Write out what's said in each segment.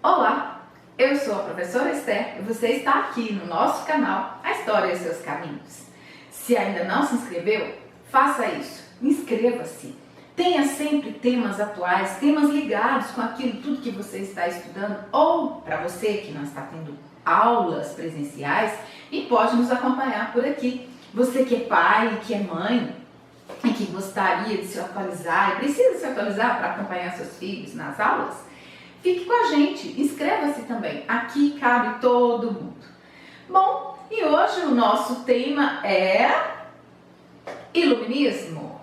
Olá, eu sou a professora Esther e você está aqui no nosso canal A História e Seus Caminhos. Se ainda não se inscreveu, faça isso, inscreva-se. Tenha sempre temas atuais, temas ligados com aquilo tudo que você está estudando, ou para você que não está tendo aulas presenciais e pode nos acompanhar por aqui. Você que é pai, que é mãe e que gostaria de se atualizar e precisa se atualizar para acompanhar seus filhos nas aulas, fique com a gente, inscreva-se também, aqui cabe todo mundo. Bom, e hoje o nosso tema é Iluminismo.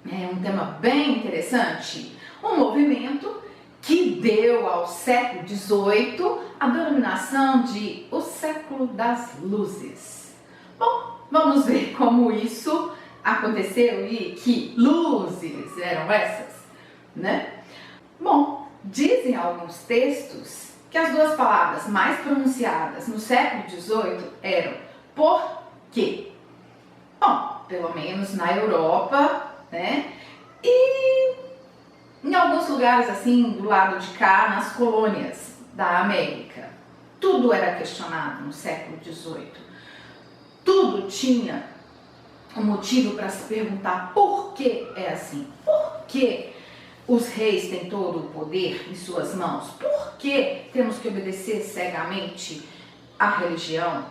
É um tema bem interessante, um movimento que deu ao século XVIII a denominação de o século das luzes. Bom, vamos ver como isso aconteceu e que luzes eram essas, né? Bom, dizem alguns textos que as duas palavras mais pronunciadas no século XVIII eram por quê? Bom, pelo menos na Europa, né? E em alguns lugares assim, do lado de cá, nas colônias da América. Tudo era questionado no século XVIII. Tudo tinha um motivo para se perguntar por que é assim, por que os reis têm todo o poder em suas mãos, por que temos que obedecer cegamente à religião.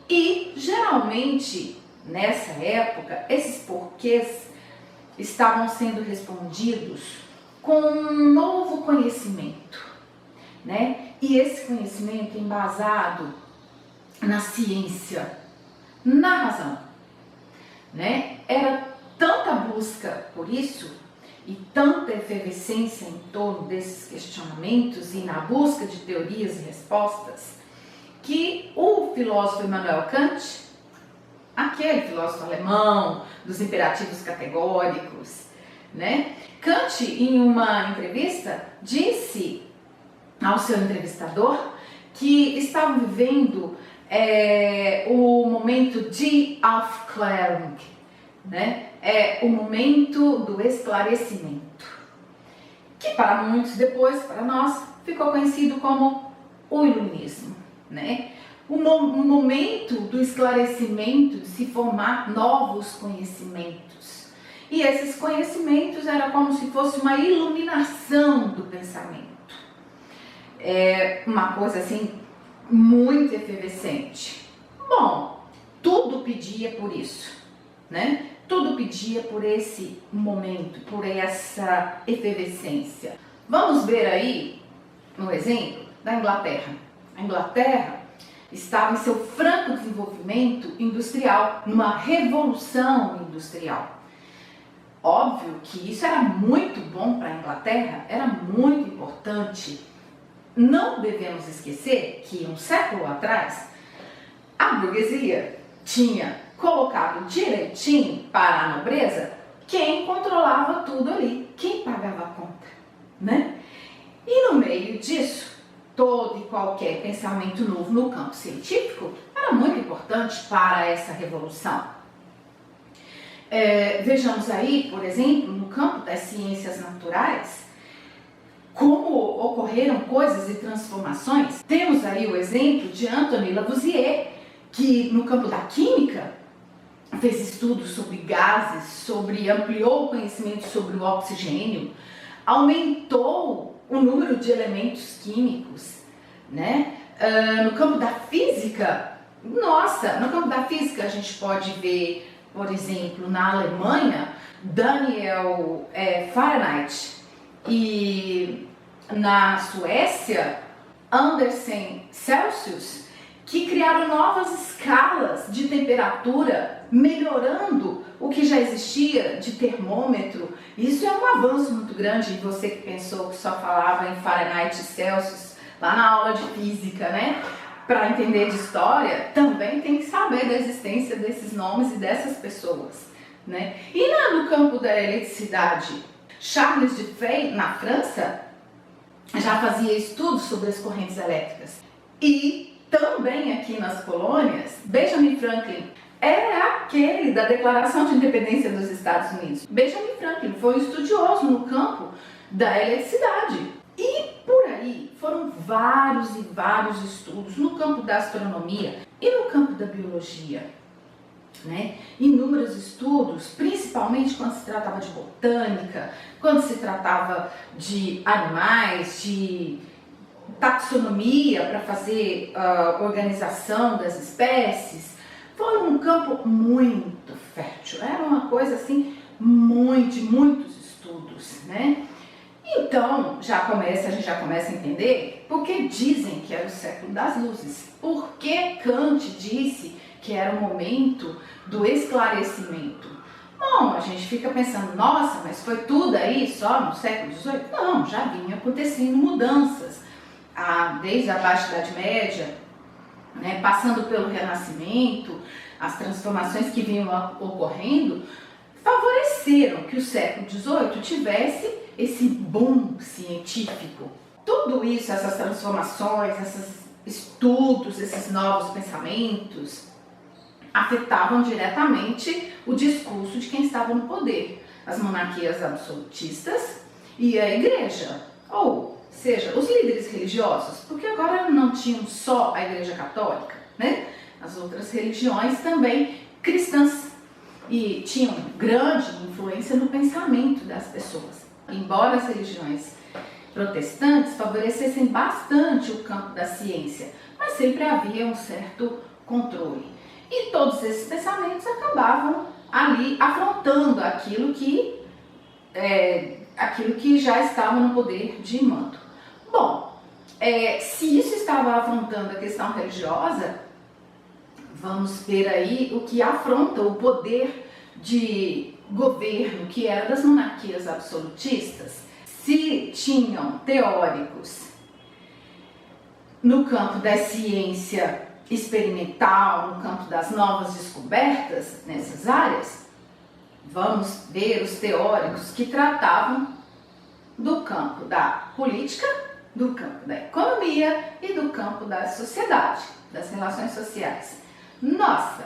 E geralmente nessa época esses porquês estavam sendo respondidos com um novo conhecimento, né? E esse conhecimento embasado na ciência, na razão, né? Era tanta busca por isso e tanta efervescência em torno desses questionamentos e na busca de teorias e respostas que o filósofo Immanuel Kant, aquele filósofo alemão dos imperativos categóricos, né? Kant, em uma entrevista, disse ao seu entrevistador que estavam vivendo o momento de Aufklärung, né? O momento do esclarecimento, que para muitos depois, para nós, ficou conhecido como o Iluminismo, né? O momento do esclarecimento, de se formar novos conhecimentos. E esses conhecimentos eram como se fosse uma iluminação do pensamento. Uma coisa assim, muito efervescente. Bom, tudo pedia por isso, né? Tudo pedia por esse momento, por essa efervescência. Vamos ver aí, no exemplo da Inglaterra. A Inglaterra estava em seu franco desenvolvimento industrial, numa revolução industrial. Óbvio que isso era muito bom para a Inglaterra, era muito importante. Não devemos esquecer que um século atrás, a burguesia tinha colocado direitinho para a nobreza quem controlava tudo ali, quem pagava a conta, né? E no meio disso, todo e qualquer pensamento novo no campo científico era muito importante para essa revolução. Vejamos aí, por exemplo, no campo das ciências naturais, como ocorreram coisas e transformações. Temos aí o exemplo de Antoine Lavoisier, que no campo da química fez estudos sobre gases, ampliou o conhecimento sobre o oxigênio, aumentou o número de elementos químicos, né? No campo da física, no campo da física a gente pode ver, por exemplo, na Alemanha, Daniel Fahrenheit, e na Suécia, Andersen Celsius, que criaram novas escalas de temperatura, melhorando o que já existia de termômetro. Isso é um avanço muito grande. E você que pensou que só falava em Fahrenheit e Celsius lá na aula de física, né? Para entender de história, também tem que saber da existência desses nomes e dessas pessoas, né? E no campo da eletricidade, Charles Dufay, na França, já fazia estudos sobre as correntes elétricas. E também aqui nas colônias, Benjamin Franklin é aquele da Declaração de Independência dos Estados Unidos. Benjamin Franklin foi um estudioso no campo da eletricidade. E por aí foram vários e vários estudos no campo da astronomia e no campo da biologia, né? Inúmeros estudos, principalmente quando se tratava de botânica, quando se tratava de animais, de taxonomia para fazer a organização das espécies. Foi um campo muito fértil, era uma coisa assim, de muitos estudos, né? Então, a gente já começa a entender por que dizem que era o século das luzes, por que Kant disse que era o momento do esclarecimento. Bom, a gente fica pensando, nossa, mas foi tudo aí só no século XVIII? Não, já vinha acontecendo mudanças, desde a Baixa Idade Média, né, passando pelo Renascimento, as transformações que vinham ocorrendo, favoreceram que o século XVIII tivesse esse boom científico. Tudo isso, essas transformações, esses estudos, esses novos pensamentos, afetavam diretamente o discurso de quem estava no poder, as monarquias absolutistas e a igreja, ou seja, os líderes religiosos, porque agora não tinham só a igreja católica, né? As outras religiões também cristãs e tinham grande influência no pensamento das pessoas. Embora as religiões protestantes favorecessem bastante o campo da ciência, mas sempre havia um certo controle. E todos esses pensamentos acabavam ali afrontando aquilo que já estava no poder de mando. Bom, se isso estava afrontando a questão religiosa, vamos ver aí o que afronta o poder de governo que era das monarquias absolutistas. Se tinham teóricos no campo da ciência experimental, no campo das novas descobertas nessas áreas, vamos ver os teóricos que tratavam do campo da política, do campo da economia e do campo da sociedade, das relações sociais. Nossa,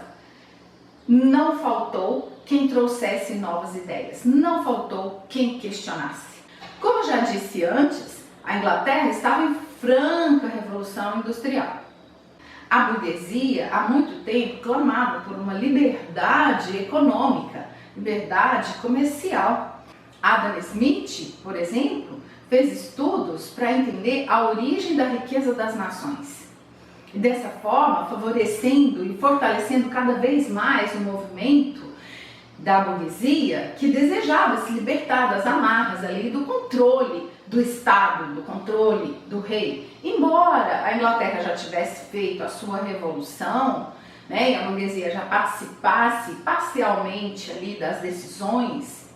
não faltou quem trouxesse novas ideias, não faltou quem questionasse. Como eu já disse antes, a Inglaterra estava em franca revolução industrial. A burguesia, há muito tempo, clamava por uma liberdade econômica, liberdade comercial. Adam Smith, por exemplo, fez estudos para entender a origem da riqueza das nações. E dessa forma, favorecendo e fortalecendo cada vez mais o movimento da burguesia que desejava se libertar das amarras ali do controle do Estado, do controle do rei. Embora a Inglaterra já tivesse feito a sua revolução, né, e a burguesia já participasse parcialmente ali das decisões,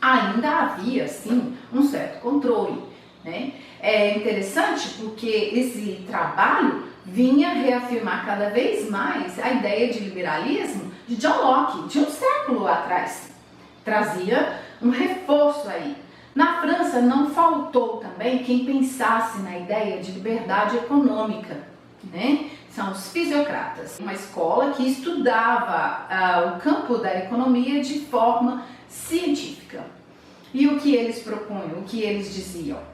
ainda havia, sim, um certo controle, né? É interessante porque esse trabalho vinha reafirmar cada vez mais a ideia de liberalismo de John Locke, de um século atrás. Trazia um reforço aí. Na França não faltou também quem pensasse na ideia de liberdade econômica, né? São os fisiocratas, uma escola que estudava o campo da economia de forma científica. E o que eles propunham, o que eles diziam?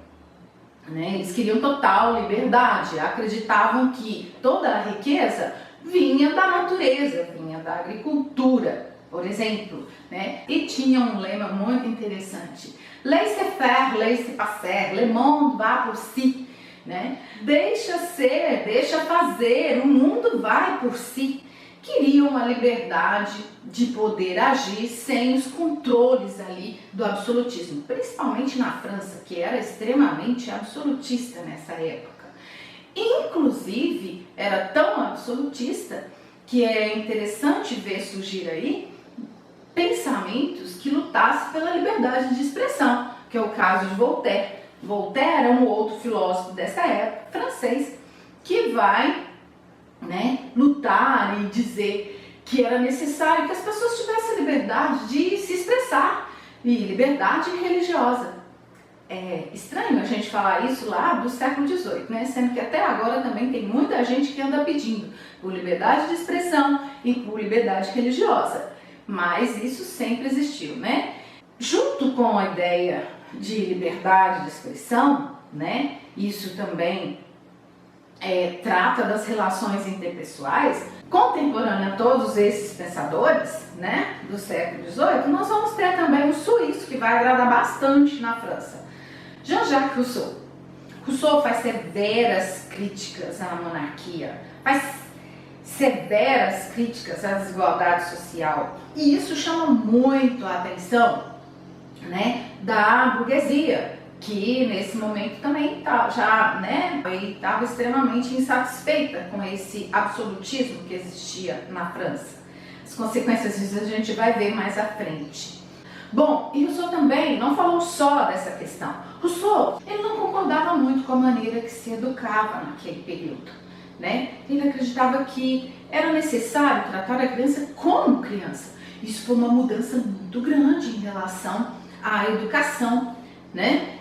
Né? Eles queriam total liberdade, acreditavam que toda a riqueza vinha da natureza, vinha da agricultura, por exemplo, né? E tinha um lema muito interessante: laissez-faire, laissez-passer, le monde va pour si, né? Deixa ser, deixa fazer, o mundo vai por si. Queriam uma liberdade de poder agir sem os controles ali do absolutismo, principalmente na França, que era extremamente absolutista nessa época. Inclusive, era tão absolutista que é interessante ver surgir aí pensamentos que lutassem pela liberdade de expressão, que é o caso de Voltaire. Voltaire é um outro filósofo dessa época, francês, que vai, né, lutar e dizer que era necessário que as pessoas tivessem a liberdade de se expressar e liberdade religiosa. É estranho a gente falar isso lá do século XVIII, né? Sendo que até agora também tem muita gente que anda pedindo por liberdade de expressão e por liberdade religiosa, mas isso sempre existiu, né? Junto com a ideia de liberdade de expressão, né, isso também trata das relações interpessoais, contemporânea a todos esses pensadores, né, do século XVIII, nós vamos ter também um suíço que vai agradar bastante na França, Jean-Jacques Rousseau. Rousseau faz severas críticas à monarquia, faz severas críticas à desigualdade social, e isso chama muito a atenção, né, da burguesia, que nesse momento também estava extremamente insatisfeita com esse absolutismo que existia na França. As consequências disso a gente vai ver mais à frente. Bom, e Rousseau também não falou só dessa questão. Rousseau, ele não concordava muito com a maneira que se educava naquele período, né? Ele acreditava que era necessário tratar a criança como criança. Isso foi uma mudança muito grande em relação à educação, né?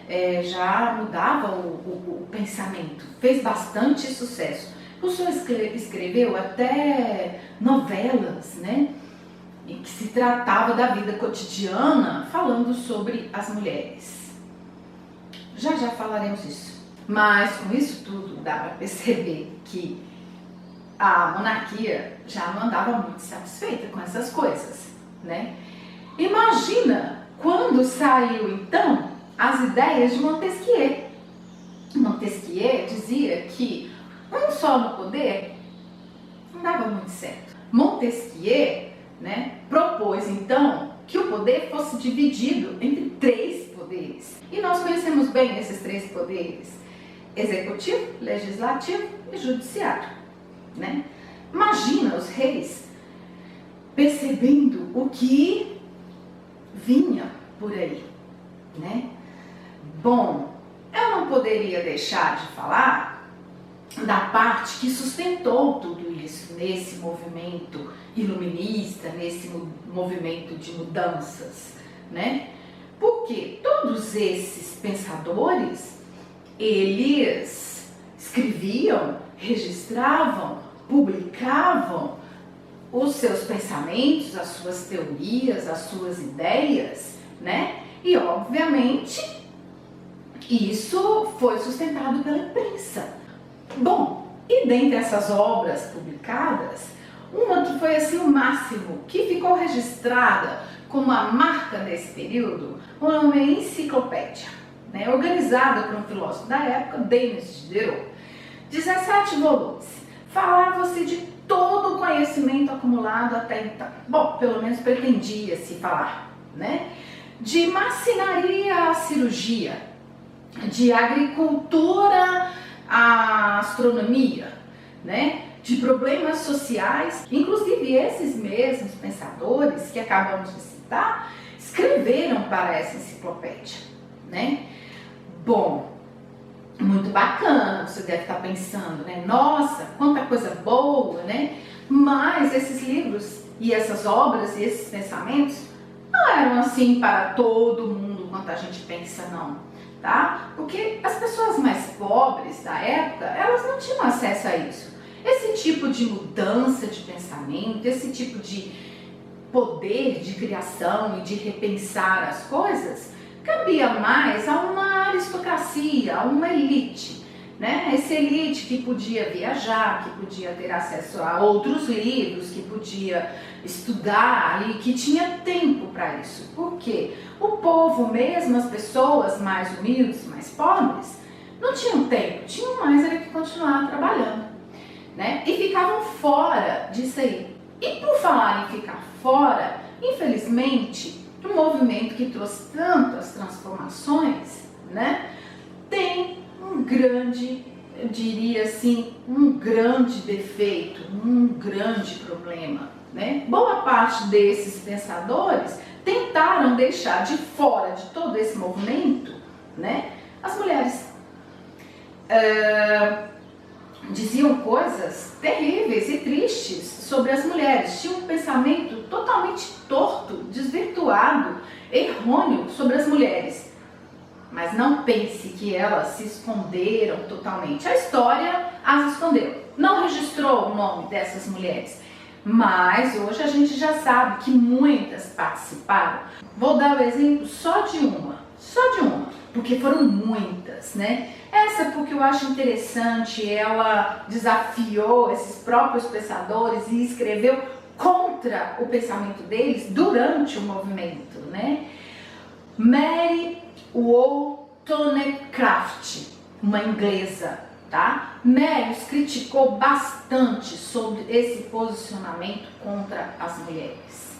Já mudava o pensamento, fez bastante sucesso. Rousseau escreveu até novelas, né? Em que se tratava da vida cotidiana, falando sobre as mulheres. Já falaremos isso. Mas com isso tudo dá para perceber que a monarquia já não andava muito satisfeita com essas coisas, né? Imagina quando saiu então as ideias de Montesquieu. Montesquieu dizia que um só no poder não dava muito certo. Montesquieu, né, propôs então que o poder fosse dividido entre 3 poderes. E nós conhecemos bem esses 3 poderes: executivo, legislativo e judiciário, né? Imagina os reis percebendo o que vinha por aí, né? Bom, eu não poderia deixar de falar da parte que sustentou tudo isso nesse movimento iluminista, nesse movimento de mudanças, né? Porque todos esses pensadores, eles escreviam, registravam, publicavam os seus pensamentos, as suas teorias, as suas ideias, né? E obviamente isso foi sustentado pela imprensa. Bom, e dentre essas obras publicadas, uma que foi assim o máximo, que ficou registrada como a marca desse período, o nome é Enciclopédia, né, organizada por um filósofo da época, Denis Diderot. 17 volumes. Falava-se de todo o conhecimento acumulado até então. Bom, pelo menos pretendia-se falar, né? De marcenaria à cirurgia, de agricultura à astronomia, né? De problemas sociais. Inclusive esses mesmos pensadores que acabamos de citar escreveram para essa enciclopédia, né? Bom, muito bacana, você deve estar pensando, né? Nossa, quanta coisa boa, né? Mas esses livros e essas obras e esses pensamentos não eram assim para todo mundo quanto a gente pensa, não, tá? Porque as pessoas mais pobres da época, elas não tinham acesso a isso. Esse tipo de mudança de pensamento, esse tipo de poder de criação e de repensar as coisas, cabia mais a uma aristocracia, a uma elite, né? Essa elite que podia viajar, que podia ter acesso a outros livros, que podia estudar e que tinha tempo para isso. Por quê? O povo mesmo, as pessoas mais humildes, mais pobres, não tinham tempo, tinham mais era que continuar trabalhando, né? E ficavam fora disso aí. E por falar em ficar fora, infelizmente, um movimento que trouxe tantas transformações, né, tem um grande, eu diria assim, um grande defeito, um grande problema, né? Boa parte desses pensadores tentaram deixar de fora de todo esse movimento, né, as mulheres. Diziam coisas terríveis e tristes sobre as mulheres, tinham um pensamento totalmente torto, desvirtuado, errôneo sobre as mulheres. Mas não pense que elas se esconderam totalmente. A história as escondeu, não registrou o nome dessas mulheres. Mas hoje a gente já sabe que muitas participaram. Vou dar o exemplo só de uma. porque foram muitas, né? Essa porque eu acho interessante, ela desafiou esses próprios pensadores e escreveu contra o pensamento deles durante o movimento, né? Mary Wollstonecraft, uma inglesa, tá? Mary criticou bastante sobre esse posicionamento contra as mulheres.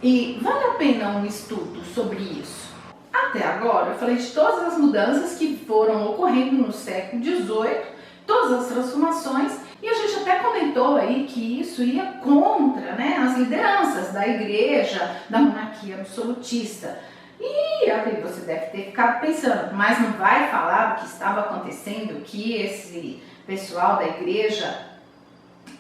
E vale a pena um estudo sobre isso. Até agora eu falei de todas as mudanças que foram ocorrendo no século XVIII, todas as transformações, e a gente até comentou aí que isso ia contra, né, as lideranças da igreja, da monarquia absolutista. E aí você deve ter ficado pensando, mas não vai falar do que estava acontecendo, que esse pessoal da igreja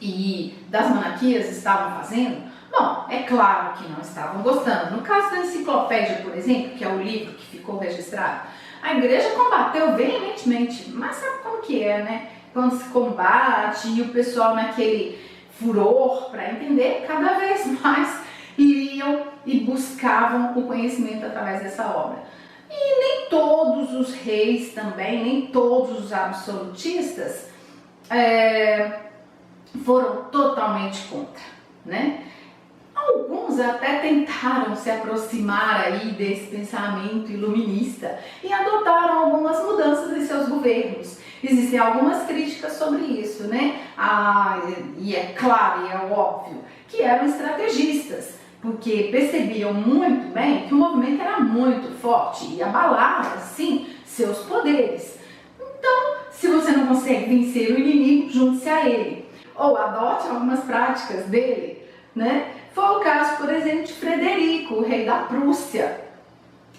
e das monarquias estavam fazendo? Bom, é claro que não estavam gostando. No caso da enciclopédia, por exemplo, que é o livro que ficou registrado, a igreja combateu veementemente, mas sabe como que é, né? Quando se combate e o pessoal naquele furor para entender, cada vez mais liam e buscavam o conhecimento através dessa obra. E nem todos os reis também, nem todos os absolutistas foram totalmente contra, né? Alguns até tentaram se aproximar aí desse pensamento iluminista e adotaram algumas mudanças em seus governos. Existem algumas críticas sobre isso, né? E é claro e é óbvio que eram estrategistas, porque percebiam muito bem que o movimento era muito forte e abalava, assim, seus poderes. Então, se você não consegue vencer o inimigo, junte-se a ele, ou adote algumas práticas dele, né? Foi o caso, por exemplo, de Frederico, o rei da Prússia.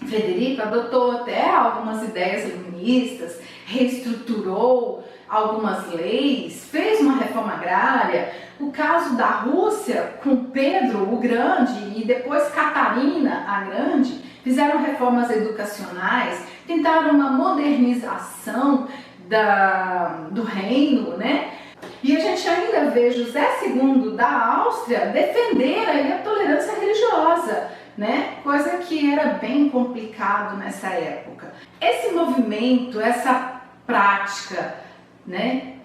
Frederico adotou até algumas ideias iluministas, reestruturou algumas leis, fez uma reforma agrária. O caso da Rússia, com Pedro o Grande e depois Catarina a Grande, fizeram reformas educacionais, tentaram uma modernização do reino, né? E a gente ainda vê José II da Áustria defender aí a tolerância religiosa, né? Coisa que era bem complicado nessa época. Esse movimento, essa prática, né,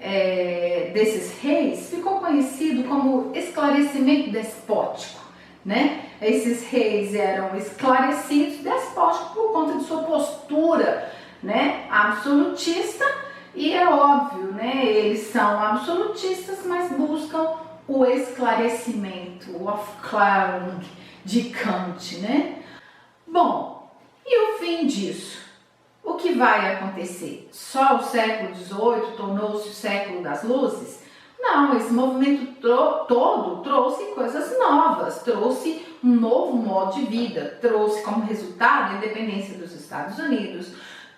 desses reis ficou conhecido como esclarecimento despótico, né? Esses reis eram esclarecidos, despóticos por conta de sua postura, né, absolutista. E é óbvio, né? Eles são absolutistas, mas buscam o esclarecimento, o Aufklärung de Kant, né? Bom, e o fim disso? O que vai acontecer? Só o século XVIII tornou-se o século das luzes? Não, esse movimento todo trouxe coisas novas, trouxe um novo modo de vida, trouxe como resultado a independência dos Estados Unidos,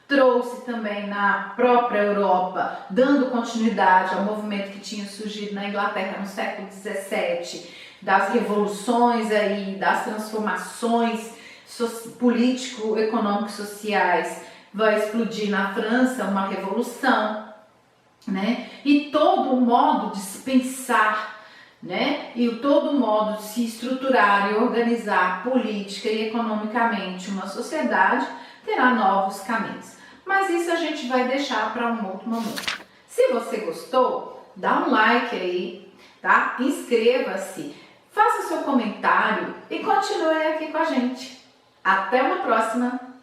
trouxe também na própria Europa, dando continuidade ao movimento que tinha surgido na Inglaterra no século XVII, das revoluções aí, das transformações político, econômico, sociais. Vai explodir na França uma revolução, né? E todo o modo de se pensar, né? E todo o modo de se estruturar e organizar política e economicamente uma sociedade terá novos caminhos. Mas isso a gente vai deixar para um outro momento. Se você gostou, dá um like aí, tá? Inscreva-se, faça seu comentário e continue aqui com a gente. Até uma próxima!